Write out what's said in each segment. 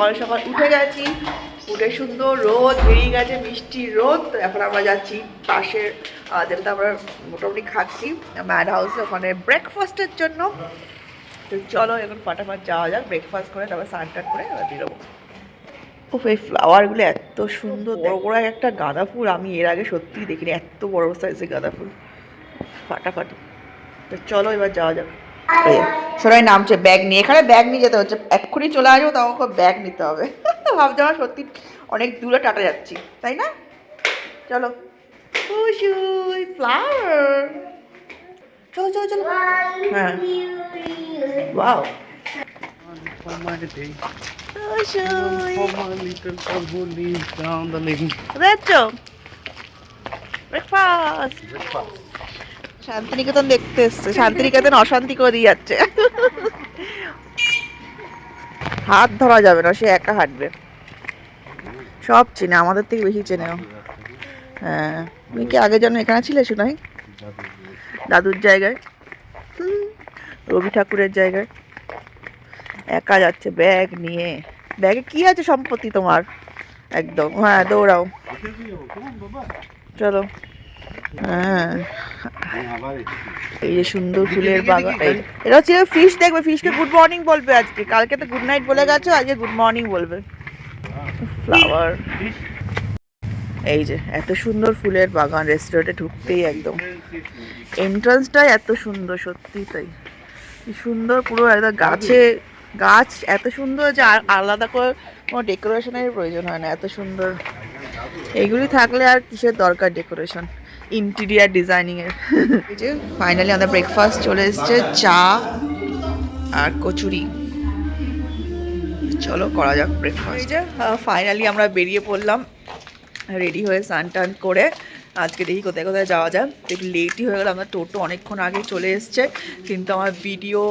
সকাল সকাল উঠে গেছি, উঠে সুন্দর রোদ বেরিয়ে গেছে, মিষ্টি রোদ। তো এখন আমরা যাচ্ছি পাশের যেটা আমরা মোটামুটি খাচ্ছি ম্যাড হাউসে, ওখানে ব্রেকফাস্টের জন্য। তো চলো এখন ফাটাফাট যাওয়া যাক, ব্রেকফাস্ট করে তারপর স্নান টান করে এবার বেরোবো। ও এই ফ্লাওয়ারগুলো এত সুন্দর, বড় বড় একটা গাঁদা ফুল আমি এর আগে সত্যিই দেখিনি, এত বড় সাইজের গাঁদা ফুল, ফাটাফাটি। তো চলো এবার যাওয়া যাক। সবাই নামছে ব্যাগ নিয়ে, এখানে ব্যাগ নিয়ে যেতে হচ্ছে, এক্ষুনি চলে আসবো তখন ব্যাগ নিতে হবে। ভাবছি আমার সত্যি অনেক দূরে টাটা যাচ্ছি, তাই না? চলো ফ্লাওয়ার, চলো চলো চলো। হ্যাঁ ওয়াও, শান্তিনিকেতন দেখতে এসছে, শান্তিনিকেতন অশান্তি করে দিয়ে যাচ্ছে। হাত ধরা যাবে না, সে একা হাঁটবে, সব চেনে, আমাদের থেকে বেশি চেনেও। হ্যাঁ, তুমি কি আগে যেন এখানে ছিলে শোনাই, দাদুর জায়গায়, রবি ঠাকুরের জায়গায় একা যাচ্ছে ব্যাগ নিয়ে। ব্যাগে কি আছে সম্পত্তি তোমার একদম? হ্যাঁ দৌড়াও, চলো। হ্যাঁ এই যে সুন্দর ফুলের বাগান, এটা হচ্ছে ফিশ, দেখবে ফিশকে গুড মর্নিং বলবে আজকে, কালকে তো গুড নাইট বলে গেছো, আজকে গুড মর্নিং বলবে। ফ্লাওয়ার, এই যে এত সুন্দর ফুলের বাগান, রেস্টুরেন্টে ঢুকতেই একদম এন্ট্রান্সটাই এত সুন্দর, সত্যি তাই সুন্দর, পুরো একদম গাছে গাছ এত সুন্দর যে আর আলাদা করে কোনো ডেকোরেশনের প্রয়োজন হয় না, এত সুন্দর। এইগুলি থাকলে আর কিসের দরকার ডেকোরেশন, ইন্টিরিয়ার ডিজাইনিংয়ের। এই যে ফাইনালি আমাদের ব্রেকফাস্ট চলে এসছে, চা আর কচুরি। চলো করা যাক ব্রেকফাস্ট। এই যে ফাইনালি আমরা বেরিয়ে পড়লাম রেডি হয়ে, স্নান টান করে। আজকে দেখি কোথায় কোথায় যাওয়া যায়, একটু লেটই হয়ে গেল, আমরা টোটো অনেকক্ষণ আগে চলে এসছে, কিন্তু আমার ভিডিও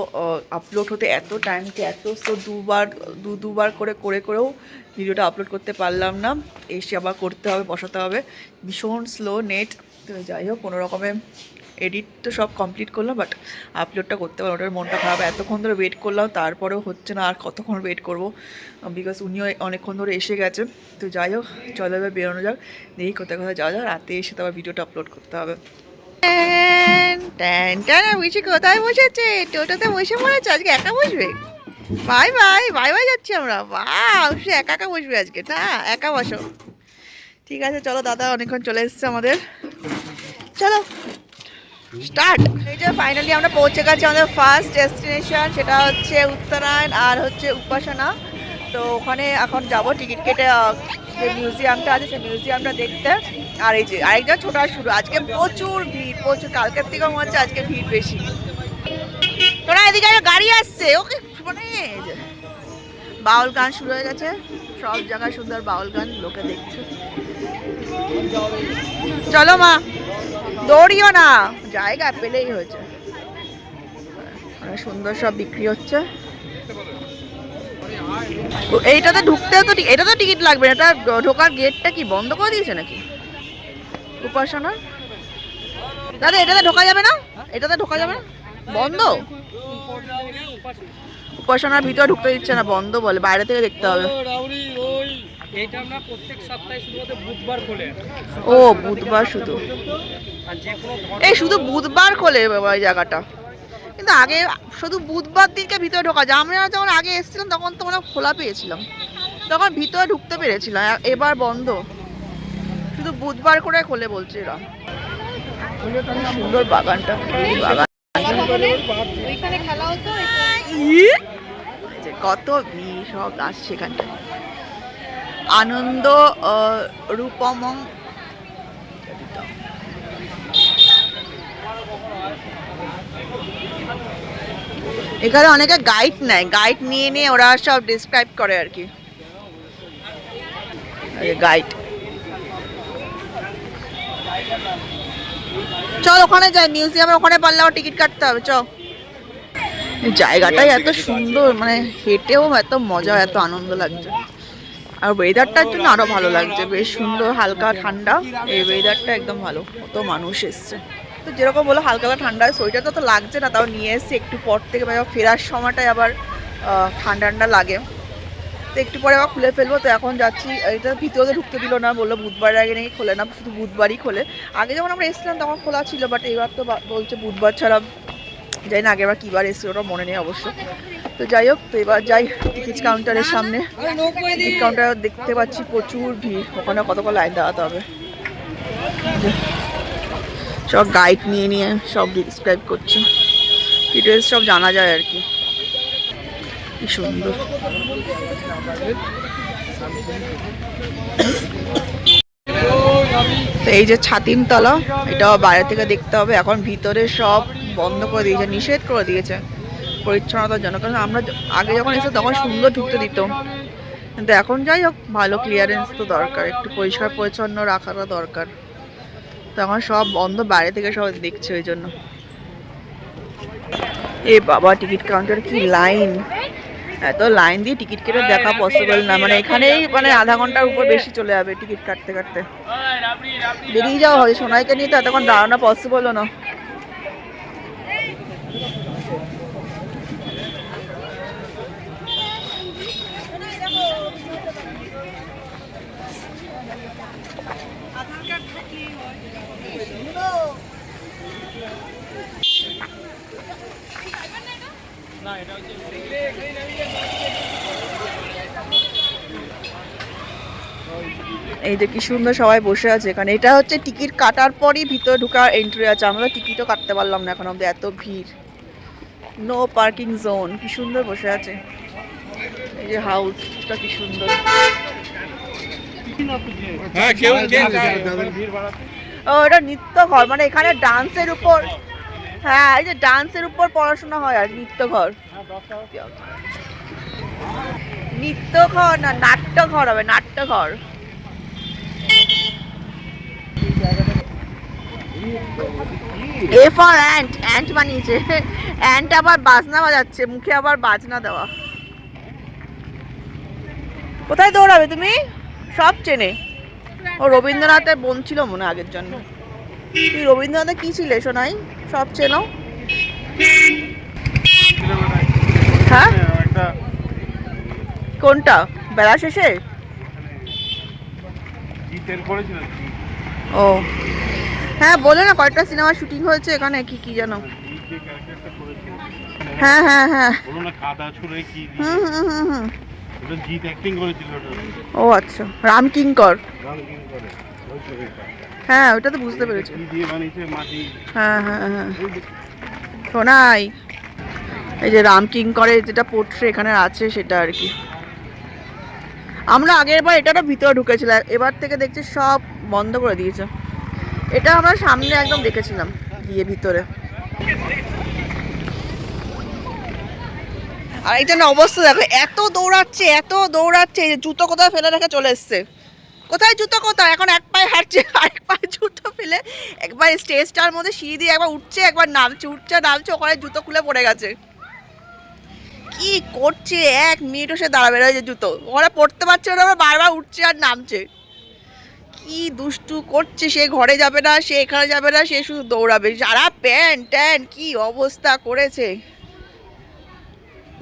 আপলোড হতে এত টাইমকে এত দুবার করেও ভিডিওটা আপলোড করতে পারলাম না, এসে আবার করতে হবে, বসাতে হবে, ভীষণ স্লো নেট। তো যাই হোক কোনো রকমে এডিট তো সব কমপ্লিট করলাম, বাট আপলোডটা করতে পারলাম, ওটার মনটা খারাপ, এতক্ষণ ধরে ওয়েট করলাম তারপরেও হচ্ছে না, আর কতক্ষণ ওয়েট করবো, বিকজ উনিও অনেকক্ষণ ধরে এসে গেছে। তো যাই হোক চলো এবার বেরোনো যাক, দেখি কোথায় কোথায় যাওয়া যাক, রাতে এসে তো আবার ভিডিওটা আপলোড করতে হবে। বুঝি কোথায় বসেছে, টোটোতে বসে পড়েছে, আজকে একা বসবে, বাই বাই বাই বাই যাচ্ছি আমরা, বাহ সে একা একা বসবে আজকে, না একা বসো, ঠিক আছে চলো। দাদা অনেকক্ষণ চলে এসছে আমাদের, চলো স্টার্ট। এই যে ফাইনালি আমরা পৌঁছে গেছি আমাদের ফার্স্ট ডেস্টিনেশন, সেটা হচ্ছে উত্তরায়ণ আর হচ্ছে উপাসনা। তো ওখানে এখন যাব টিকিট কেটে, যে মিউজিয়ামটা আছে সেই মিউজিয়ামটা দেখতে। আর এই যে আরেকজন ছোটা শুরু, আজকে প্রচুর ভিড়, প্রচুর, কালকের থেকে মনে হচ্ছে আজকে ভিড় বেশি। তোরা এদিকে গাড়ি আসছে, ওকে মানে বাউল গান শুরু হয়ে গেছে, সব জায়গায় সুন্দর বাউল গান, লোকে দেখছে। চলো মা, দৌড়িও না, জায়গা পেলেই হয়েছে, সুন্দর সব বিক্রি হচ্ছে। এইটাতে ঢুকতেও তো, এটা তো টিকিট লাগবে, এটা ঢোকার গেটটা কি বন্ধ করে দিয়েছে নাকি উপাসনা? দাদা এটাতে ঢোকা যাবে না, এটাতে ঢোকা যাবে না, বন্ধ, উপাসনার ভিতরে ঢুকতে দিচ্ছে না, বন্ধ বলে, বাইরে থেকে দেখতে হবে। ও বুধবার শুধু, এই শুধু বুধবার খোলে বাবা এই জায়গাটা, কিন্তু আগে শুধু বুধবার দিনকে ভিতরে ঢোকা যায়, আমরা যখন আগে এসেছিলাম তখন তো আমরা খোলা পেয়েছিলাম, তখন ভিতরে ঢুকতে পেরেছিলাম, এবার বন্ধ, শুধু বুধবার করে খোলে বলছে এরা। সুন্দর বাগানটা, বাগান কত ভিড়, সব আসছে এখানটা, আনন্দ রূপমং। এখানে অনেকে গাইড নেয়, গাইড নিয়ে ওরা সব ডিসক্রাইব করে আর কি, গাইড। চল ওখানে যাই, মিউজিয়ামের ওখানে পারলে আমার টিকিট কাটতে হবে, চল। জায়গাটাই এত সুন্দর, মানে হেঁটেও এত মজা, এত আনন্দ লাগছে, আর ওয়েদারটার জন্য আরো ভালো লাগছে, বেশ সুন্দর হালকা ঠান্ডা, এই ওয়েদারটা একদম ভালো, কত মানুষ এসছে। তো যেরকম বলো হালকা হালকা ঠান্ডা, সোয়েটার তো লাগছে না, তাও নিয়ে এসছি, একটু পর থেকে ফেরার সময়টায় আবার ঠান্ডা ঠান্ডা লাগে। তো একটু পরে আবার খুলে ফেলবো। তো এখন যাচ্ছি, এটা ভিতরে ঢুকতে দিল না, বললো বুধবার আগে নাকি খোলে না, শুধু বুধবারই খোলে। আগে যখন আমরা এসেছিলাম তখন খোলা ছিল, বাট এবার তো বলছে বুধবার ছাড়া। যাই না আগের বার কী বার এসেছিল ওটা মনে নেই অবশ্য। তো যাই হোক, তো এবার যাই টিকিট কাউন্টারের সামনে। টিকিট কাউন্টার দেখতে পাচ্ছি প্রচুর ভিড়, ওখানে কতক্ষণ লাইন দাঁড়াতে হবে। সব গাইড নিয়ে নিয়ে সব ডিসক্রাইব করছে, ডিটেলস সব জানা যায় আর কি। কি সুন্দর। তো এই যে ছাতিমতলা, এটাও বাইরে থেকে দেখতে হবে। এখন ভিতরে সব বন্ধ করে দিয়েছে, নিষেধ করে দিয়েছে পরিচ্ছন্নতার জন্য। কারণ আমরা আগে যখন এসে তখন সুন্দর ঢুকতে দিত, কিন্তু এখন যাই হোক ভালো ক্লিয়ারেন্স তো দরকার, একটু পরিষ্কার পরিচ্ছন্ন রাখাটা দরকার। তো আমার সব বন্ধ, বাইরে থেকে সব দেখছে ওই জন্য। এ বাবা, টিকিট কাউন্টারে কি লাইন! এত লাইন দিয়ে টিকিট কেটে দেখা পসিবল না, মানে এখানেই মানে আধা ঘন্টার উপর বেশি চলে যাবে টিকিট কাটতে কাটতে। বেরিয়ে যাওয়া হয়, সোনাইকে নিয়ে তো এতক্ষণ দাঁড়ানো পসিবলও না। এই যে কি সুন্দর সবাই বসে আছে এখানে। এটা হচ্ছে টিকিট কাটার পরই ভিতরে ঢোকার এন্ট্রি আছে। আমরা টিকিটও কাটতে পারলাম না এখন অব্দি, এত ভিড়। No parking zone. কি সুন্দর বসে আছে। এই যে হাউসটা কি সুন্দর। ও এটা নৃত্য ঘর, মানে এখানে ডান্সের উপর, হ্যাঁ এই যে ডান্সের উপর পড়াশোনা হয় আর নৃত্য ঘর। নৃত্য ঘর না নাট্য ঘর হবে, নাট্য ঘর। এ ফর অ্যান্ট, অ্যান্ট বানিয়েছে। অ্যান্ট আবার বাজনা বাজাচ্ছে, মুখে আবার বাজনা দেওয়া। কোথায় দৌড়াবে তুমি? সব চেনে ও। রবীন্দ্রনাথের বোন ছিল মনে আগের জন্য। তুই রবীন্দ্রনাথে কি ছিলে শোনাই? সব চেনো? হ্যাঁ কোনটা? বেলা শেষে? ও হ্যাঁ, বলে না কয়েকটা সিনেমা শুটিং হয়েছে এখানে। কি কি জানো? হ্যাঁ হ্যাঁ হ্যাঁ, হুম হুম হুম হুম। ও আচ্ছা, রামকিঙ্কর। হ্যাঁ ওটা তো বুঝতে পেরেছি। হ্যাঁ হ্যাঁ হ্যাঁ, শোনাই এই যে রামকিঙ্করের যেটা পোট্রে এখানে আছে সেটা আর কি। আমরা আগের বার এটারও ভিতরে ঢুকেছিলাম, এবার থেকে দেখছি সব বন্ধ করে দিয়েছে। এটা আমরা সামনে একদম দেখেছিলাম গিয়ে ভিতরে। আর এটা না অবস্থা দেখো, এত দৌড়াচ্ছে এত দৌড়াচ্ছে, এই যে জুতো কোথায় ফেলে রেখে চলে এসছে। কোথায় জুতো কোথায়? এখন এক পায়ে হাঁটছে, আরেক পায়ে জুতো ফেলে একবার স্টেজটার মধ্যে সিঁড়ি দিয়ে একবার উঠছে একবার নামছে, উঠছে নামছে, ওখানে জুতো খুলে পড়ে গেছে। কি করছে, 1 মিনিটও সে দাঁড়াবে না। যে জুতো ওরা পড়তে পারছে ওরা বারবার উঠছে আর নামছে। কি দুষ্টু করছে, সে ঘরে যাবে না, সে এখানে যাবে না, সে শুধু দৌড়াবে। সারা প্যান্ট ট্যান্ট কি অবস্থা করেছে।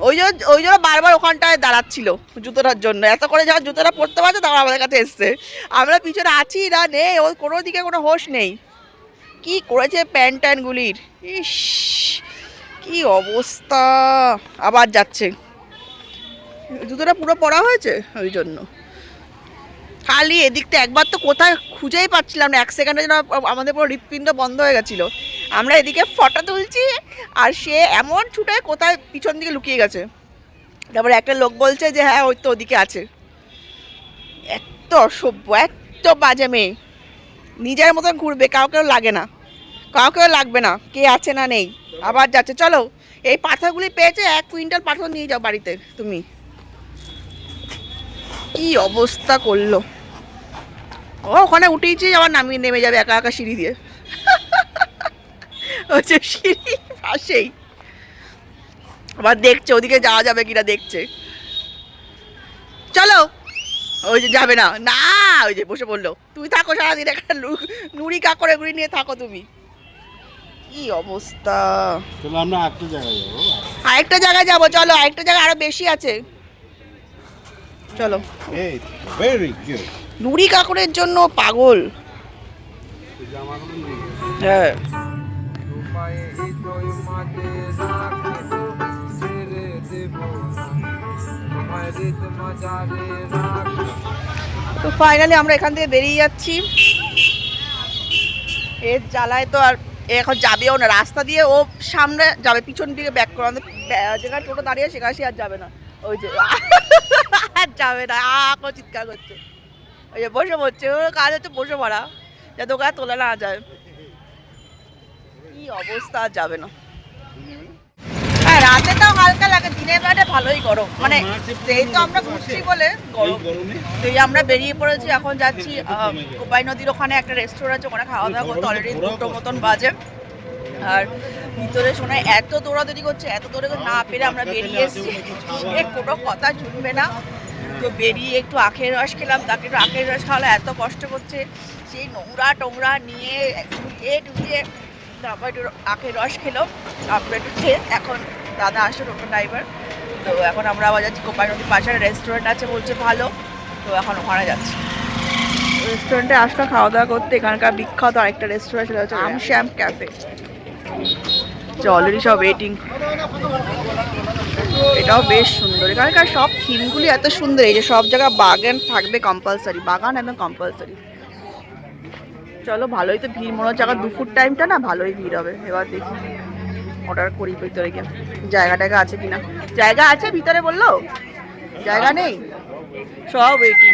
ওই জন্য বারবার ওখানটায় দাঁড়াচ্ছিল জুতোটার জন্য। এত করে যখন জুতোটা পরতে পারছে তখন আমাদের কাছে এসছে। আমরা পিছনে আছি না নেই, ওর কোনো দিকে কোনো হোশ নেই। কি করেছে প্যান্ট ট্যান্টগুলির, ইস কি অবস্থা। আবার যাচ্ছে, জুতোটা পুরো পরা হয়েছে ওই জন্য। খালি এদিকটা একবার তো কোথায় খুঁজেই পাচ্ছিলাম না, 1 সেকেন্ডের জন্য আমাদের পুরো হৃৎপিণ্ড বন্ধ হয়ে গেছিলো। আমরা এদিকে ফটো তুলছি আর সে এমন ছুটে কোথায় পিছন দিকে লুকিয়ে গেছে। তারপরে একটা লোক বলছে যে হ্যাঁ ওই তো ওদিকে আছে। এত অসভ্য, এত বাজে মেয়ে। নিজের মতন ঘুরবে, কাউকেও লাগে না, কাউকেও লাগবে না কে আছে না নেই। আবার যাচ্ছে। চলো, এই পাথরগুলি পেয়েছে, 1 কুইন্টাল পাথর নিয়ে যাও বাড়িতে তুমি। কি অবস্থা করলো। ও ওখানে উঠেইছি, আবার নামিয়ে নেমে যাবে একা একা সিঁড়ি দিয়ে। হচ্ছে সিঁড়ি পাশেই, আবার দেখছে ওদিকে যাওয়া যাবে কিনা দেখছে। চলো, ওই যে যাবে না না, ওই যে বসে বললো তুই থাকো সারাদিন একটা নুড়ি কাকড়ে গুড়ি নিয়ে থাকো তুমি। কি অবস্থা। আমরা আরেকটা জায়গায় যাবো। আরেকটা জায়গায় যাবো, চলো আরেকটা জায়গা আরো বেশি আছে। চলো। Very good. নুড়ি কাকড়ের জন্য পাগল। হ্যাঁ তো ফাইনালি আমরা এখান থেকে বেরিয়ে যাচ্ছি। এর জ্বালায় তো আর এখন যাবেও না, রাস্তা দিয়ে ও সামনে যাবে, পিছন দিকে ব্যাক করে, আমাদের যেখানে টোটো দাঁড়িয়ে সেখানে সে আর যাবে না, ওই যে আর যাবে না, চিৎকার করছে, ওই যে বসে পড়ছে, ওর কাজ হচ্ছে বসে পড়া, যাতে ওকে আর তোলা না যায়। কি অবস্থা, আর যাবে না। হ্যাঁ রাতে তাও হালকা লাগে, দিনের বেলাটা ভালোই গরম, মানে যেহেতু আমরা ঘুরছি বলে গরম। এই আমরা বেরিয়ে পড়েছি, এখন যাচ্ছি কোপাই নদীর ওখানে একটা রেস্টুরেন্ট আছে, ওখানে খাওয়া দাওয়া করতে। অলরেডি 2টো মতন বাজে, আর ভিতরে শোনায় এত দৌড়াদৌড়ি করছে, এত দৌড়ে না পেরে আমরা বেরিয়ে এসেছি। কোনো কথা শুনবে না, তো বেরিয়ে একটু আখের রস খেলাম, তাকে একটু আখের রস খাওয়ালে এত কষ্ট করছে, সেই নোংরা টোংরা নিয়ে ঢুকিয়ে তারপর একটু আখের রস খেলো, তারপরে একটু খেয়ে এখন দাদা আসলো টোটো ড্রাইভার, তো এখন আমরা আবার যাচ্ছি কোপাই নদীর পাশে রেস্টুরেন্ট আছে বলছে ভালো, তো এখন ওখানে যাচ্ছি। রেস্টুরেন্টে আসলো খাওয়া দাওয়া করতে, এখানকার বিখ্যাত আরেকটা রেস্টুরেন্ট সেটা হচ্ছে আমশ্যাম ক্যাফে। অলরেডি সব ওয়েটিং। এটাও বেশ সুন্দর, এখানকার সব থিমগুলি এত সুন্দর, এই যে সব জায়গায় বাগান থাকবে কম্পালসারি, বাগান একদম কম্পালসারি। চলো, ভালোই তো ভিড় মনে হচ্ছে, এখন দুপুর টাইমটা না ভালোই ভিড় হবে। এবার দেখি অর্ডার করি ভিতরে গিয়ে, জায়গা টায়গা আছে কিনা। জায়গা আছে ভিতরে বললো, জায়গা নেই, সব ওয়েটিং।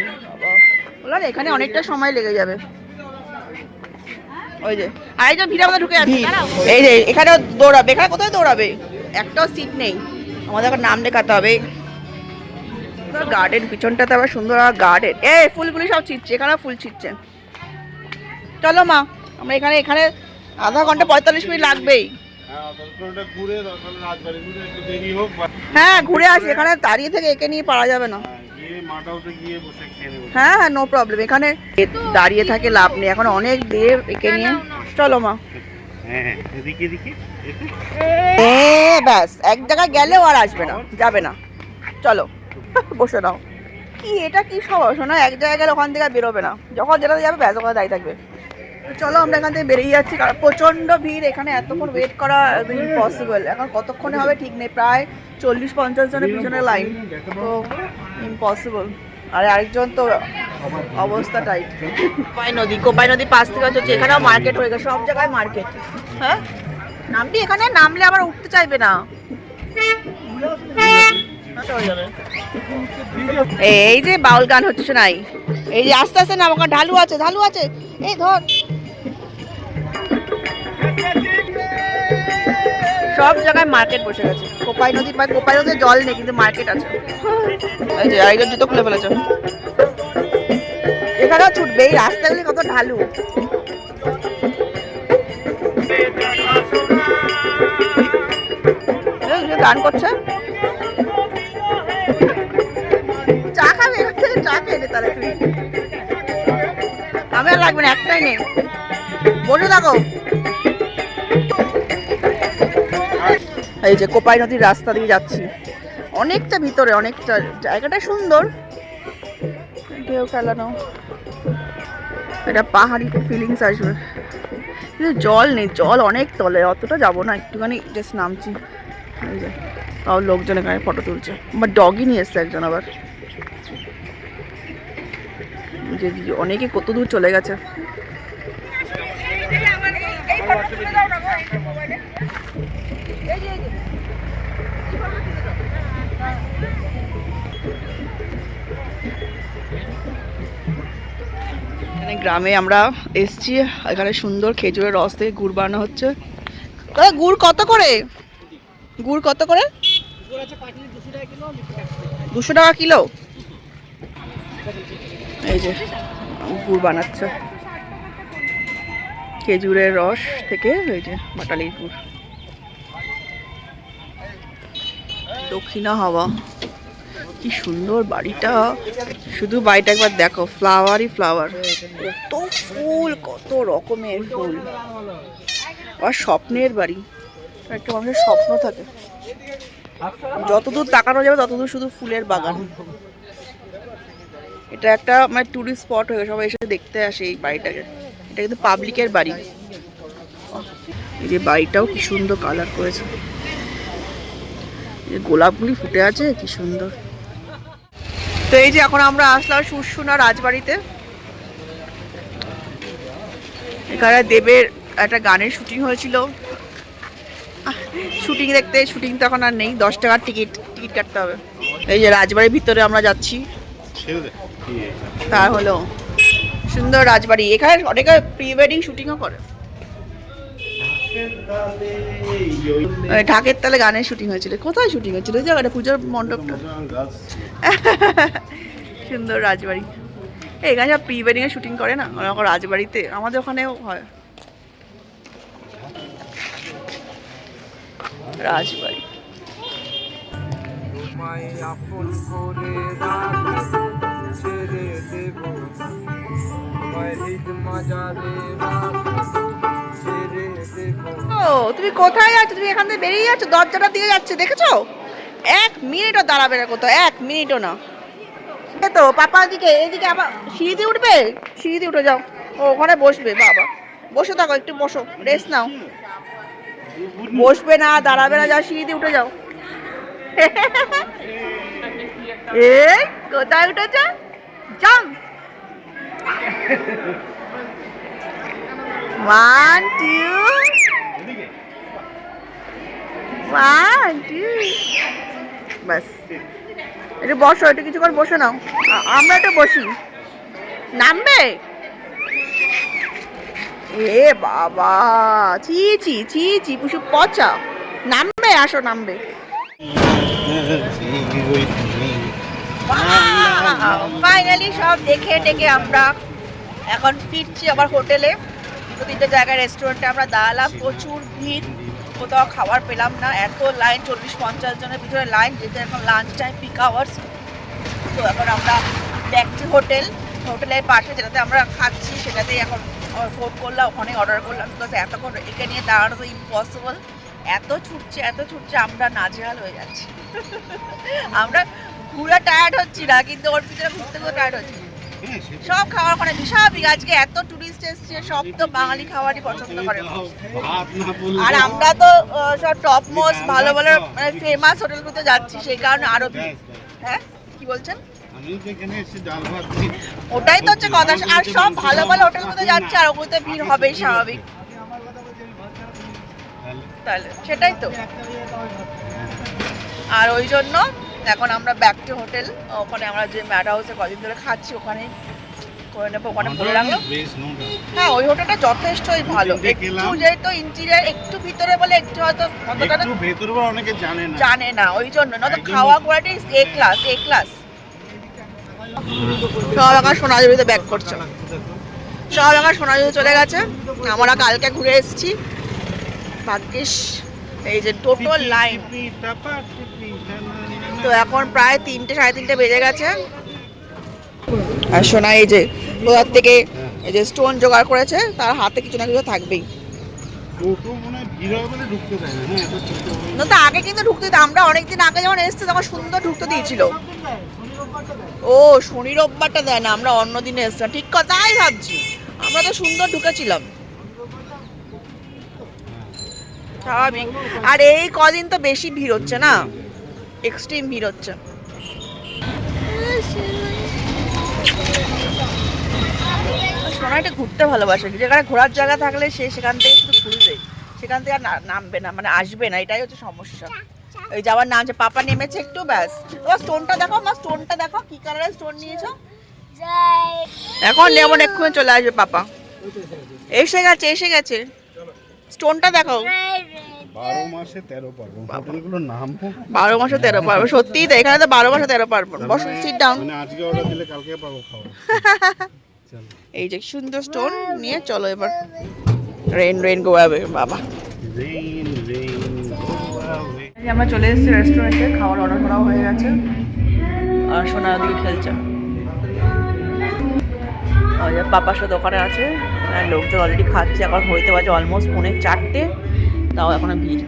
বললাম এখানে অনেকটা সময় লেগে যাবে। ওই যে আরেকজন ভিড়ের মধ্যে ঢুকে যাচ্ছে, এই যে এখানে দৌড়াবে, এখানে কোথায় দৌড়াবে, একটাও সিট নেই, আমাদের এখন নাম লেখাতে হবে। গার্ডেন পিছনটাতে আবার সুন্দর গার্ডেন, এই ফুলগুলি সব ছিটছে, এখানেও ফুল ছিটছে। চলো মা, আমরা এখানে এখানে আধা ঘন্টা 45 মিনিট লাগবেই। হ্যাঁ ঘুরে আসি, এখানে দাঁড়িয়ে থেকে একে নিয়ে পারা যাবে না। হ্যাঁ হ্যাঁ নো প্রবলেম, এখানে দাঁড়িয়ে থাকে লাভ নেই, এখন অনেক দেব একে নিয়ে। চলো মা, ব্যাস এক জায়গায় গেলেও আর আসবে না, যাবে না। চলো বসে নাও। কি এটা কি সব শোনা, এক জায়গায় গেলে ওখান থেকে বেরোবে না, যখন যেটাতে যাবে ব্যাস ওখানে দাঁড়িয়ে থাকবে। চলো আমরা এখান থেকে বেরিয়ে যাচ্ছি, কারণ প্রচণ্ড ভিড়, এখানে এতক্ষণ ওয়েট করা ইম্পসিবল। এখন কতক্ষণে হবে ঠিক নেই, প্রায় 40-50 জনের পিছনে লাইন, তো ইম্পসিবল। আর আরেকজন তো অবস্থা টাইট। কোপাই নদী পাশ থেকে হচ্ছে, এখানেও মার্কেট হয়ে গেছে, সব জায়গায় মার্কেট। হ্যাঁ নামবি, এখানে নামলে আবার উঠতে চাইবে না। এই যে বাউল গান হচ্ছে নাই, এই যে আস্তে আস্তে নাম, ওখানে ঢালু আছে, ঢালু আছে, এই ধর। সব জায়গায় মার্কেট বসে গেছে, কোপাই নদীর জল নেই কিন্তু মার্কেট আছে। এই যে আরেকজন জুতো খুলে ফেলেছে, এখানেও ছুটবে, এই রাস্তাগুলি কত ঢালু। গান করছে, চা খাবে, চা খেয়ে তাহলে তুই, আমি আর লাগবে না, একটাই নেই, বসে থাকো। এই যে কোপাই নদীর রাস্তা দিয়ে যাচ্ছি, অনেকটা ভিতরে, অনেকটা, জায়গাটা সুন্দর, ঢেউ খেলানো, এটা পাহাড়ি ফিলিংস আসবে। কিন্তু জল নেই, জল অনেক তলে, অতটা যাবো না, একটুখানি জাস্ট নামছি। এই যে তাও লোকজন এখানে ফটো তুলছে, আমার ডগই নিয়ে এসছে একজন, আবার যে অনেকে কত দূর চলে গেছে। এখানে গ্রামে আমরা এসছি, এখানে সুন্দর খেজুরের রস থেকে গুড় বানানো হচ্ছে। গুড় কত করে, গুড় কত করে? 200 টাকা কিলো। এই যে গুড় বানাচ্ছে খেজুরের রস থেকে, এই যে বাটালির গুড়। দক্ষিণা হাওয়া, কি সুন্দর বাড়িটা, শুধু বাড়িটা একবার দেখো, ফ্লাওয়ারই ফ্লাওয়ার, কত ফুল, কত রকমের ফুল, আর স্বপ্নের বাড়ি, একটা মানুষের স্বপ্ন থাকে, যতদূর তাকানো যাবে ততদূর শুধু ফুলের বাগান। এটা একটা মানে টুরিস্ট স্পট হয়ে সবাই এসে দেখতে আসে এই বাড়িটাকে। এটা কিন্তু পাবলিকের বাড়ি। এই যে বাড়িটাও কি সুন্দর কালার করেছে, এই গোলাপগুলি ফুটে আছে কি সুন্দর। তো এই যে এখন আমরা আসলাম শুশুনা রাজবাড়িতে। এখানে দেবের একটা গানের শুটিং হয়েছিল, শুটিং দেখতে। শুটিং তো এখন আর নেই, 10 টাকার টিকিট কাটতে হবে। এই যে রাজবাড়ির ভিতরে আমরা যাচ্ছি। তা হলো সুন্দর রাজবাড়ি। এখানে অনেকে প্রি ওয়েডিং শুটিংও করে। ঢাকের তালে গানের শুটিং হয়েছিল। কোথায় শুটিং হয়েছিল? ওই জায়গাটা, পূজার মণ্ডপটা। সুন্দর রাজবাড়ি। এখানে সব প্রি ওয়েডিং এর শুটিং করে না রাজবাড়িতে, আমাদের ওখানেও হয়। রাজবাড়ি ও তুমি কোথায় যাচ্ছ? তুমি এখান থেকে বেরিয়ে যাচ্ছ, দরজাটা দিয়ে যাচ্ছে, দেখেছো? 1 মিনিটও দাঁড়াবে না কোথাও, 1 মিনিটও না। তো পাপা দিকে এইদিকে আবার সিঁড়ি দিয়ে উঠবে, সিঁড়ি দিয়ে উঠে যাও। ও ওখানে বসবে। বাবা বসে থাকো, একটু বসো, রেস্ট নাও। বসবে না, দাঁড়াবে না, যাও সিঁড়ি দিয়ে উঠে যাও। এই কোথায় উঠেছ? জাম্প। 1 2 1 2 বাস। একটু বসো, একটু কিছুক্ষণ বসে নাও। আমরা একটু বসি। নামবে? এ বাবা, ছি ছি ছি ছি, পুষু পচা। নামবে? আসো, নামবে। ফাইনালি সব দেখে টেকে আমরা এখন ফিরছি আবার হোটেলে। 2-3টে জায়গায় রেস্টুরেন্টে আমরা দাঁড়ালাম, প্রচুর ভিড়, কোথাও খাবার পেলাম না, এত লাইন, 40-50 জনের ভিতরে লাইন, যেতে এখন লাঞ্চ টাইম, পিক আওয়ার্স। তো এখন আমরা ব্যাক টু হোটেলের পাশে যেটাতে আমরা খাচ্ছি সেটাতেই এখন ফোন করলাম, ওখানে অর্ডার করলাম। বিকজ এতক্ষণ একে নিয়ে দাঁড়ানো তো ইম্পসিবল, এত ছুটছে, আমরা নাজেহাল হয়ে যাচ্ছি। আমরা ঘুরে টায়ার্ড হচ্ছি না, কিন্তু ওর ভিতরে ঘুরতে টায়ার্ড হচ্ছি। সব খাবার ওখানে বিশাল, আজকে এত টুরিস্ট এসছে, সব তো বাঙালি খাবারই পছন্দ করে। আর আমরা তো সব টপ মোস্ট ভালো ভালো ফেমাস হোটেলগুলোতে যাচ্ছি, সেই কারণে আরো ভিড়। হ্যাঁ কি বলছেন? ওটাই তো হচ্ছে কথা। আর সব ভালো ভালো হোটেলগুলোতে যাচ্ছে, আর ওগুলোতে ভিড় হবেই স্বাভাবিক। তাহলে সেটাই তো। আর ওই জন্য এখন আমরা ব্যাক টু হোটেল। ওখানে আমরা যে ম্যাড হাউসে কদিন ধরে খাচ্ছি ওখানে করে নেবো, ওখানে বলে রাখলো। হ্যাঁ ওই হোটেলটা যথেষ্টই ভালো। একটু যেহেতু ইন্টেরিয়ার একটু ভিতরে বলে একটু হয়তো অনেকে জানে না, ওই জন্য না তো খাওয়া কোয়ালিটি এ ক্লাস। সব আমার সোনাঝুরিতে ব্যাক করছে, সব আমার সোনাঝুরি চলে গেছে। আমরা কালকে ঘুরে এসেছি, ভাগ্যিস। এই যে টোটাল লাইন। তো এখন প্রায় 3-3:30 বেজে গেছে। আর সোনা এই যে কোথার থেকে এই যে স্টোন জোগাড় করেছে, তার হাতে কিছু না কিছু থাকবেই। না তো আগে কিন্তু ঢুকতে দিত, আমরা অনেকদিন আগে যখন এসেছি তখন সুন্দর ঢুকতে দিয়েছিল। ও শনি রোববারটা দেয় না, আমরা অন্য দিনে এসেছিলাম। ঠিক কথাই ভাবছি, আমরা তো সুন্দর ঢুকেছিলাম স্বাভাবিক। আর এই কদিন তো বেশি ভিড় হচ্ছে না, এক্সট্রিম ভিড় হচ্ছে। সোনাইটা ঘুরতে ভালোবাসে, যেখানে ঘোরার জায়গা থাকলে সে সেখান থেকে শুধু ঘুরবে, সেখান থেকে আর নামবে না, মানে আসবে না, এটাই হচ্ছে সমস্যা। ওই যাওয়ার নাম যে পাপা নেমেছে একটু, ব্যাস। তোমার স্টোনটা দেখো, আমার স্টোনটা দেখো, কি কালারের স্টোন নিয়েছো। এখন যেমন এক্ষুনি চলে আসবে পাপা। এসে গেছে স্টোনটা দেখো। 12 মাসে 13 পার্বণ, হোটেলগুলোর নাম 12 মাসে 13 পার্বণ। সত্যিই তো, এখানে তো 12 মাসে 13 পার্বণ। বসো, সিট ডাউন। মানে আজকে অর্ডার দিলে কালকে পাবো খাওয়া। এই যে সুন্দর স্টোন নিয়ে চলো এবার। রেন গো অ্যাওয়ে বাবা। আমরা চলে এসেছি রেস্টুরেন্টে, খাবার অর্ডার করা হয়ে গেছে। আর সোনা ওদিকে খেলছে, পাপার সাথে ওখানে আছে। লোকজন অলরেডি খাচ্ছে, এখন হইতে বাজে অলমোস্ট 4:30, তাও এখনো ভিড়।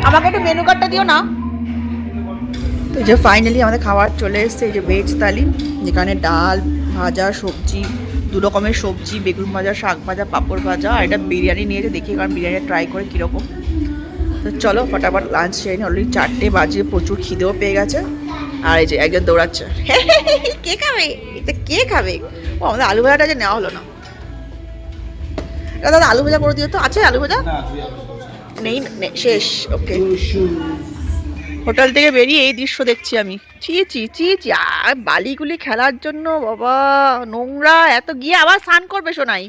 আমাকে একটু মেনু কার্ডটা দিও না। তো এই যে ফাইনালি আমাদের খাবার চলে এসেছে, এই যে ভেজ থালি, যেখানে ডাল, ভাজা, সবজি, 2 রকমের সবজি, বেগুন ভাজা, শাক ভাজা, পাঁপড় ভাজা, আর এটা বিরিয়ানি নিয়েছে, দেখি কারণ বিরিয়ানি ট্রাই করে কীরকম। তো চলো ফটাফট লাঞ্চ সেরে নিই, অলরেডি 4টে বাজে, প্রচুর খিদেও পেয়ে গেছে। আর এই যে একজন দৌড়াচ্ছে, কে খাবে এটা, কে খাবে? ও আমাদের আলু ভাজাটা যে নেওয়া হলো না। দাদা আলু ভাজা করে দিও তো, আছে আলু ভাজা? নেই, শেষ। ওকে, হোটেল থেকে বেরিয়ে এই দৃশ্য দেখছি আমি, চি চি চি চি, আর বালিগুলি খেলার জন্য বাবা নোংরা এত, গিয়ে আবার স্নান করবে শোনাই,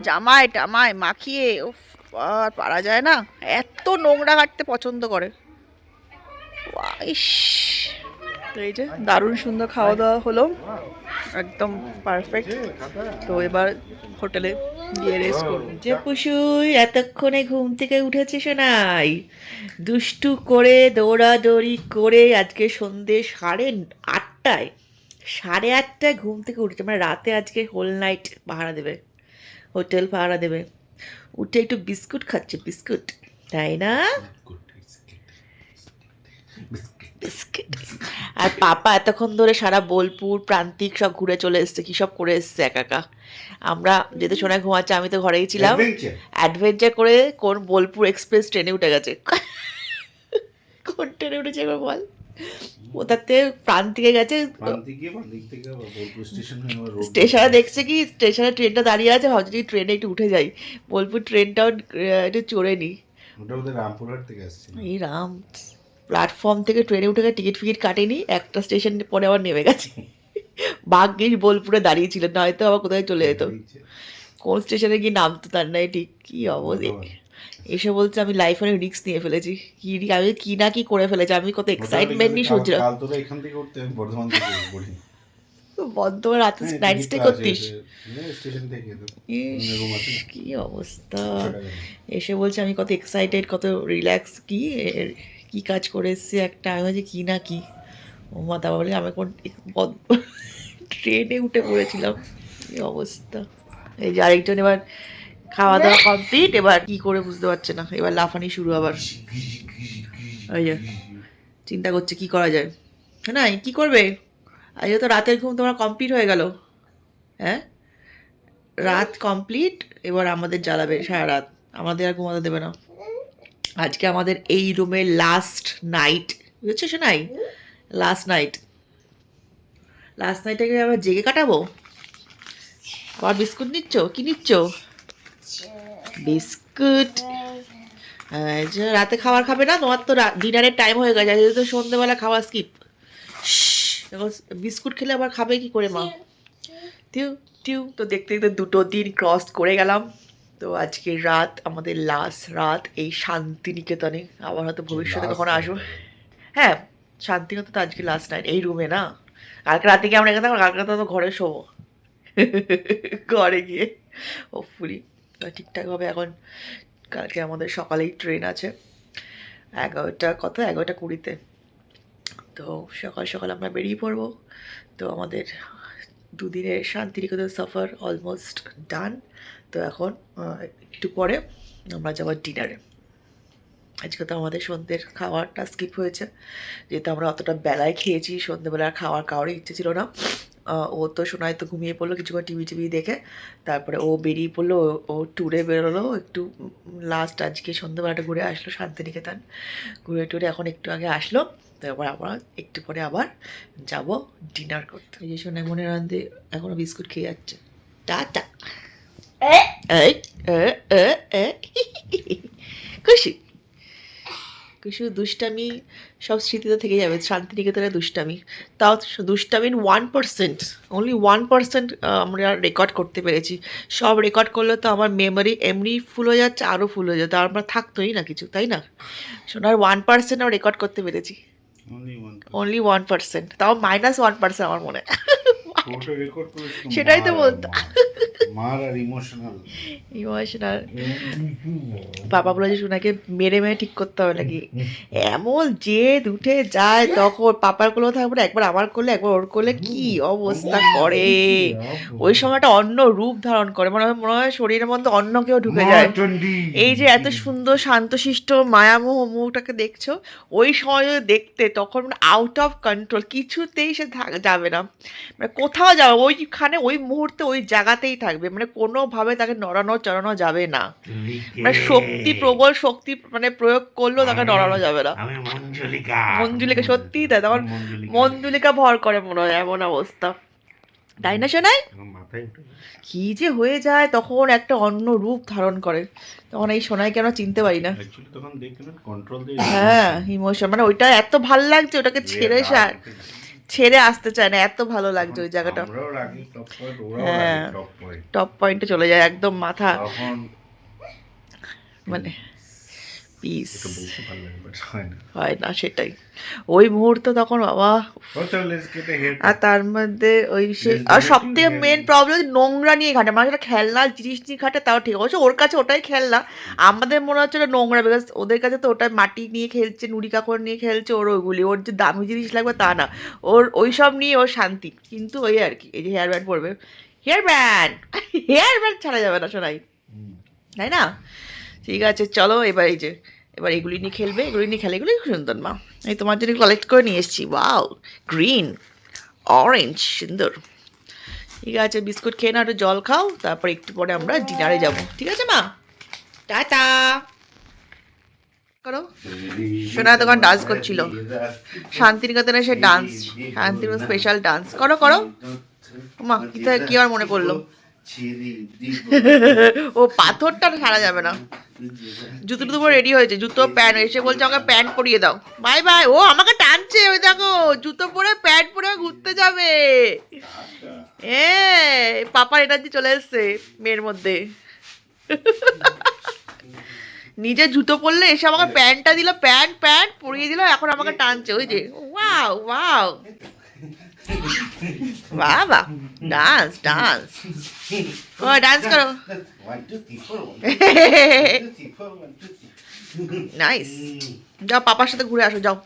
জামায় টামায় মাখিয়ে, উফ আর পারা যায় না, এত নোংরা কাটতে পছন্দ করে। ইস, তো এই যে দারুণ সুন্দর খাওয়া দাওয়া হলো, একদম পারফেক্ট। তো এবার হোটেলে গিয়ে রেস্ট করবো। যে পুষুই এতক্ষণে ঘুম থেকে উঠেছে শোনাই, দুষ্টু করে দৌড়াদৌড়ি করে আজকে সন্ধ্যে 8:30, 8:30 ঘুম থেকে উঠেছে, মানে রাতে আজকে হোল নাইট পাহারা দেবে, হোটেল পাহারা দেবে। উঠে একটু বিস্কুট খাচ্ছে, বিস্কুট, তাই না? বিস্কিট। আর পাপা এতক্ষণ ধরে সারা বোলপুর প্রান্তিক সব ঘুরে চলে এসছে, কি সব করে এসছে একা একা। আমরা যেতে শোনায় ঘুমাচ্ছে, আমি তো ঘরেই ছিলাম। অ্যাডভেঞ্চার করে কোন বোলপুর এক্সপ্রেস ট্রেনে উঠে গেছে। কোন ট্রেনে উঠেছে এবার বল? ওটাতে প্রান্তিকে গেছে, স্টেশনে দেখছে কি স্টেশনে ট্রেনটা দাঁড়িয়ে আছে, ভাবছি ট্রেনে একটু উঠে যাই, বোলপুর ট্রেনটাও একটু চড়ে নি। এই রাম, প্ল্যাটফর্ম থেকে ট্রেনে উঠে টিকিট ফিকিট কাটেনি, একটা স্টেশন পরে আবার নেমে গেছে। ভাগ্যিস বোলপুরে দাঁড়িয়েছিল, নয়তো আবার কোথায় চলে যেত, কোন স্টেশনে গিয়ে নামতো তার নাই ঠিক। কি অবস্থা, এসে বলছে আমি লাইফ অনেক রিস্ক নিয়ে ফেলেছি, আমি কি না কি করে ফেলেছি, আমি কত এক্সাইটমেন্ট নিয়ে শুনছিলাম। বর্ধমান রাতে নাইট স্টে করতিস? কি অবস্থা, এসে বলছে আমি কত এক্সাইটেড, কত রিল্যাক্স, কি কাজ করে এসছি একটা, আমি বলছি কি না কি, ও মাথা বলে আমি কোন ট্রেনে উঠে পড়েছিলাম। এই অবস্থা। এই যে আরেকজন এবার খাওয়া দাওয়া কমপ্লিট, এবার কি করে বুঝতে পারছে না, এবার লাফানি শুরু আবার। ওই যে চিন্তা করছে কি করা যায়, হ্যাঁ না কি করবে, আজ তো রাতের ঘুম তোমার কমপ্লিট হয়ে গেল, হ্যাঁ রাত কমপ্লিট, এবার আমাদের জ্বালাবে সারা রাত, আমাদের আর ঘুমাতে দেবে না। আজকে আমাদের এই রুমের লাস্ট নাইট, বুঝেছো শোনাই, লাস্ট নাইটটাকে আবার জেগে কাটাবো। আবার বিস্কুট নিচ্ছ, কি নিচ্ছ? বিস্কুট। রাতে খাবার খাবে না, তোমার তো ডিনারের টাইম হয়ে গেছে, যেহেতু সন্ধ্যেবেলা খাওয়া স্কিপ। বিস্কুট খেলে আবার খাবে কি করে মা? টিউ টিউ। তো দেখতে দেখতে 2টো দিন ক্রস করে গেলাম। তো আজকের রাত আমাদের লাস্ট রাত এই শান্তিনিকেতনে, আবার হয়তো ভবিষ্যতে কখনো আসবো। হ্যাঁ শান্তিনিকেতন তো আজকে লাস্ট নাইট, এই রুমে না, কালকে রাতে গিয়ে আমরা এখানে থাকবো, কালকে তো ঘরে শোবো, ঘরে গিয়ে হোপফুলি ঠিকঠাকভাবে। এখন কালকে আমাদের সকালেই ট্রেন আছে, 11:20-তে, তো সকাল সকাল আমরা বেরিয়ে পড়বো। তো আমাদের 2 দিনের শান্তিনিকেতন সফর অলমোস্ট ডান। তো এখন একটু পরে আমরা যাবো ডিনারে। আজকে তো আমাদের সন্ধ্যের খাওয়ারটা স্কিপ হয়েছে, যেহেতু আমরা অতটা বেলায় খেয়েছি, সন্ধ্যেবেলার খাওয়ার কারোর ইচ্ছে ছিল না। ও তো শোনায় তো ঘুমিয়ে পড়লো কিছুক্ষণ টিভি দেখে, তারপরে ও বেরিয়ে পড়লো, ও ট্যুরে বেরোলো একটু, লাস্ট আজকে সন্ধ্যেবেলাটা ঘুরে আসলো শান্তিনিকেতন, ঘুরে টুরে এখন একটু আগে আসলো। তো এবার আমরা একটু পরে আবার যাব ডিনার করতে। এই যে সোনাই মনের আনন্দে এখনও বিস্কুট খেয়ে যাচ্ছে, টাটা। খুশি কিছু দুষ্টামি সব স্মৃতিতে থেকে যাবে, শান্তিনিকেতনের দুষ্টামি, তাও দুষ্টামির 1%, অনলি 1% আমরা রেকর্ড করতে পেরেছি। সব রেকর্ড করলে তো আমার মেমোরি এমনি ফুল হয়ে যাচ্ছে, আরও ফুল হয়ে যাচ্ছে, আমার থাকতোই না কিছু, তাই না? শোনার 1% আমরা রেকর্ড করতে পেরেছি, অনলি 1%, তাও -1% আমার মনে, সেটাই তো বলতো। মার আর ইমোশনাল। ইমোশনাল। পাপা বলেছে সোনাকে মেরে মেরে ঠিক করতে হবে নাকি, এমন জেদ উঠে যায় তখন। পাপার কোলেও থাকবে না, একবার আমার কোলে একবার ওর কোলে, কি অবস্থা করে। ওই সময়টা অন্য রূপ ধারণ করে, মনে হয় শরীরের মধ্যে অন্য কেউ ঢুকে যায়। এই যে এত সুন্দর শান্তশিষ্ট মায়ামোহ মুখটাকে দেখছো, ওই সময় যদি দেখতে তখন মানে আউট অফ কন্ট্রোল, কিছুতেই সে যাবে না, মানে কোথাও যাবে ওইখানে, ওই মুহূর্তে ওই জায়গাতেই থাকবে, মানে কোনোভাবে তাকে নড়ানো চড়ানো যাবে না। মানে শক্তি, প্রবল শক্তি মানে প্রয়োগ করলেও তাকে নড়ানো যাবে না। মঞ্জুলিকা সত্যিই তাই, তখন মঞ্জুলিকা ভর করে মনে হয়, এমন অবস্থা, তাই না শোনাই? কি যে হয়ে যায় তখন, একটা অন্য রূপ ধারণ করে তখন। এই সোনাইকে আমরা চিনতে পারি না। হ্যাঁ, ইমোশন, মানে ওইটা এত ভাল লাগছে, ওটাকে ছেড়ে আসতে চায় না, এত ভালো লাগছে ওই জায়গাটা। হ্যাঁ, টপ পয়েন্টে চলে যায় একদম মাথা, মানে পিস হয় না, সেটাই ওই মুহূর্ত তখন বাবা। আর তার মধ্যে ওই সে, আর সব থেকে মেন প্রবলেম নোংরা নিয়ে ঘাটে, মানে সেটা খেলনা জিনিস নিয়ে ঘাটে তাও ঠিক, অবশ্য ওর কাছে ওটাই খেলনা, আমাদের মনে হচ্ছে ওটা নোংরা, বিকজ ওদের কাছে তো ওটাই মাটি নিয়ে খেলছে, নুড়ি কাকড় নিয়ে খেলছে, ওর ওইগুলি, ওর যে দামি জিনিস লাগবে তা না, ওর ওই সব নিয়ে ওর শান্তি। কিন্তু ওই আর কি, এই যে হেয়ার ব্যান্ড পরবে, হেয়ার ব্যান্ড ছাড়া যাবে না শোনাই, তাই না? ঠিক আছে চলো, এবার এই যে এবার এগুলি নিয়ে খেলবে, এগুলি নিয়ে খেলে, এগুলি খুব সুন্দর মা, এই তোমার জন্য কালেক্ট করে নিয়ে এসেছি, ওয়াও, গ্রিন অরেঞ্জ, সুন্দর। ঠিক আছে, বিস্কুট খেয়ে না, একটু জল খাও, তারপর একটু পরে আমরা ডিনারে যাব, ঠিক আছে মা? টাটা করো। সোনা তখন ডান্স করছিল শান্তিনিকেতনে, সে ডান্স, শান্তিনিকেতন স্পেশাল ডান্স করো করো মা। কি আর মনে পড়লো, ও পাথরটা ছাড়া যাবে না। জুতো টুতো রেডি হয়েছে, জুতো প্যান্ট, এসে বলছে আমাকে প্যান্ট পরিয়ে দাও, বাই বাই। ও আমাকে টানছে, ওই দেখো জুতো পরে প্যান্ট পরে ঘুরতে যাবে। এ পাপার এনার্জি চলে এসছে মেয়ের মধ্যে। নিজে জুতো পরলে, এসে আমাকে প্যান্টটা দিল, প্যান্ট পরিয়ে দিল, এখন আমাকে টানছে, ওই যে ওয়াও ওয়াও, বাবা ডান্স ও ডান্স করো, নাইস। যাও পাপার সাথে ঘুরে আসো, যাও।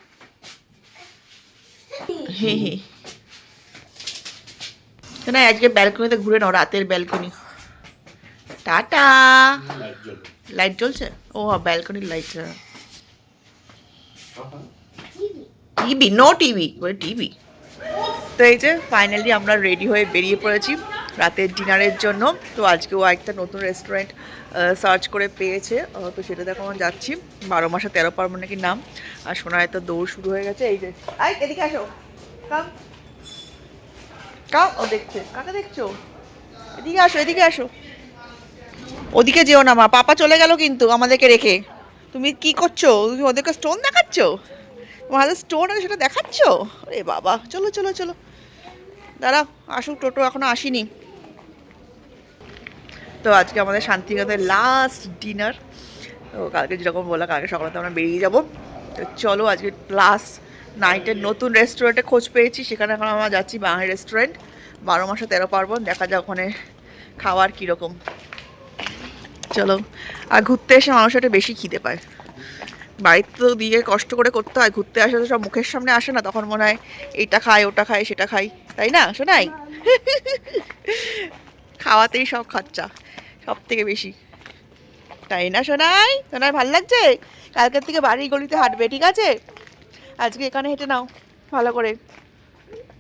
না আজকে ব্যালকনিতে ঘুরে নাও, রাতের ব্যালকনি। টাটা। লাইট জ্বলছে, ও ব্যালকনির light. TV, no TV, TV. তো এই যে ফাইনালি আমরা রেডি হয়ে বেরিয়ে পড়েছি রাতের ডিনারের জন্য। তো আজকেও একটা নতুন রেস্টুরেন্ট সার্চ করে পেয়েছে, তো সেটা দেখো আমরা যাচ্ছি। 12 মাসে 13 পার্বণ নাকি নাম। আর সোনায় তো দৌড় শুরু হয়ে গেছে, এই যে এদিকে আসো, কাম ও দেখছে, কাকে দেখছো? এদিকে আসো, ওদিকে যেও না মা, পাপা চলে গেল কিন্তু আমাদেরকে রেখে। তুমি কি করছো? তুমি ওদেরকে স্টোন দেখাচ্ছ, তোমার হাতে স্টোন আছে সেটা দেখাচ্ছ? আরে বাবা, চলো চলো চলো, দাঁড়াও আসুক, টোটো এখনো আসেনি। তো আজকে আমাদের শান্তিনিকেতনের লাস্ট ডিনার। তো কালকে যেরকম বললাম, কালকে সকালে তো আমরা বেরিয়ে যাবো। তো চলো আজকে লাস্ট নাইটের নতুন রেস্টুরেন্টে খোঁজ পেয়েছি, সেখানে এখন আমরা যাচ্ছি বাঙালি রেস্টুরেন্ট। 12 মাসে 13 পার্বণ, দেখা যাক ওখানে খাওয়ার কীরকম। চলো। আর ঘুরতে এসে মানুষ একটা বেশি খিদে পায়, বাড়িতে তো দিয়ে কষ্ট করে করতে হয়, ঘুরতে আসে তো সব মুখের সামনে আসে না, তখন মনে হয় এইটা খাই ওটা খাই সেটা খাই, তাই না শোনাই? খাওয়াতেই সব খরচা সব থেকে বেশি, তাই না শোনাই? শোনাই ভাল লাগছে? কালকের থেকে বাড়ির গলিতে হাঁটবে, ঠিক আছে? আজকে এখানে হেঁটে নাও ভালো করে।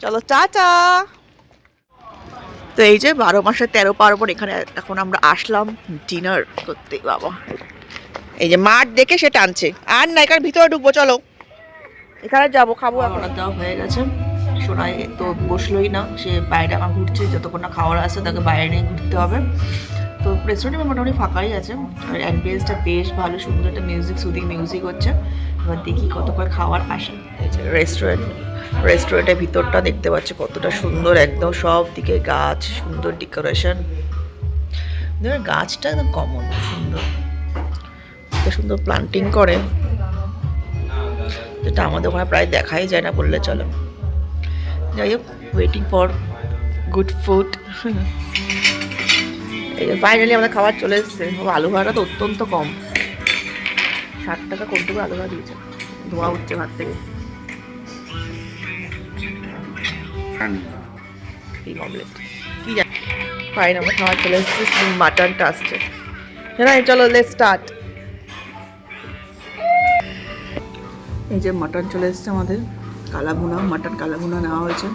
চলো চা। তো এই যে 12 মাসে 13 পার্বণ, এখানে এখন আমরা আসলাম ডিনার করতে। বাবা, এই যে মাঠ দেখে সে টানছে, আর না এখানে ভিতরে ঢুকবো, চলো এখানে যাবো, খাবো। এখন দেওয়া হয়ে গেছে, সোনাই তো বসলোই না, সে বাইরে এখন ঘুরছে, যতক্ষণ না খাওয়ার আসে তাকে বাইরে নিয়ে ঘুরতে হবে। তো রেস্টুরেন্টে মোটামুটি ফাঁকাই আছে, আর অ্যাম্বিয়েন্সটা বেশ ভালো, সুন্দর একটা সুদিং মিউজিক হচ্ছে। এবার দেখি কত করে খাওয়ার আসে। রেস্টুরেন্টের ভিতরটা দেখতে পাচ্ছি কতটা সুন্দর, একদম সব দিকে গাছ, সুন্দর ডেকোরেশন। গাছটা একদম কমন, সুন্দর, এত সুন্দর প্লান্টিং করে, যেটা আমাদের ওখানে প্রায় দেখাই যায় না বললে চলো। যাই হোক, ওয়েটিং ফর গুড ফুড। এই যে ফাইনালি আমাদের খাবার চলে এসছে। আলু ভাড়াটা তো অত্যন্ত কম, 60 টাকা কোনটুকু আলু ভাড়া দিয়েছে। ধোয়া উঠছে ভাত থেকে। অমলেট কি জানি। ফাইন আমার খাবার চলে এসছে, মাটনটা আসছে। হ্যাঁ চলো লেটস স্টার্ট। এই যে মাটন চলে এসছে আমাদের, কালা ভুনা মাটন, কালা ভুনা নেওয়া হয়েছে।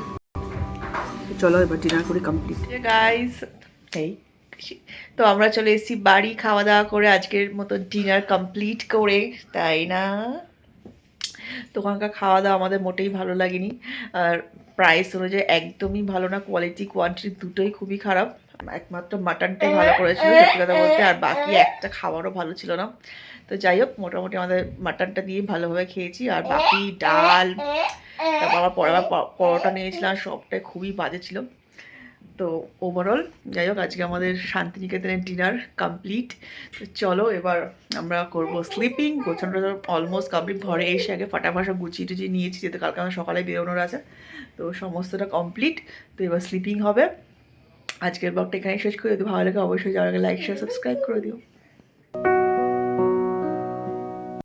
চলো এবার ডিনার করে কমপ্লিট গাইস। এই তো আমরা চলে এসেছি বাড়ি, খাওয়া দাওয়া করে আজকের মতো ডিনার কমপ্লিট করে, তাই না? তো ওখানকার খাওয়া দাওয়া আমাদের মোটেই ভালো লাগেনি, আর প্রাইস অনুযায়ী একদমই ভালো না, কোয়ালিটি কোয়ান্টিটি দুটোই খুবই খারাপ। একমাত্র মাটনটাই ভালো করেছিল সত্যি কথা বলতে, আর বাকি একটা খাবারও ভালো ছিল না। তো যাই হোক, মোটামুটি আমাদের মাটনটা দিয়ে ভালোভাবে খেয়েছি, আর বাকি ডাল, তারপর আবার পরে আবার পরোটা নিয়েছিলাম, সবটাই খুবই বাজে ছিল। তো ওভারঅল যাই হোক, আজকে আমাদের শান্তিনিকেতনের ডিনার কমপ্লিট। তো চলো এবার আমরা করবো স্লিপিং। গোছানোটা অলমোস্ট কমপ্লিট, ঘরে এসে আগে ফাটাফাটা সব গুছিয়ে টুচিয়ে নিয়েছি, যেহেতু কালকে আমার সকালে বেরোনোর আছে। তো সমস্তটা কমপ্লিট, তো এবার স্লিপিং হবে। আজকের ব্লগটা এখানেই শেষ করে, যদি ভালো লাগে অবশ্যই যাওয়ার আগে লাইক শেয়ার সাবস্ক্রাইব করে দিও।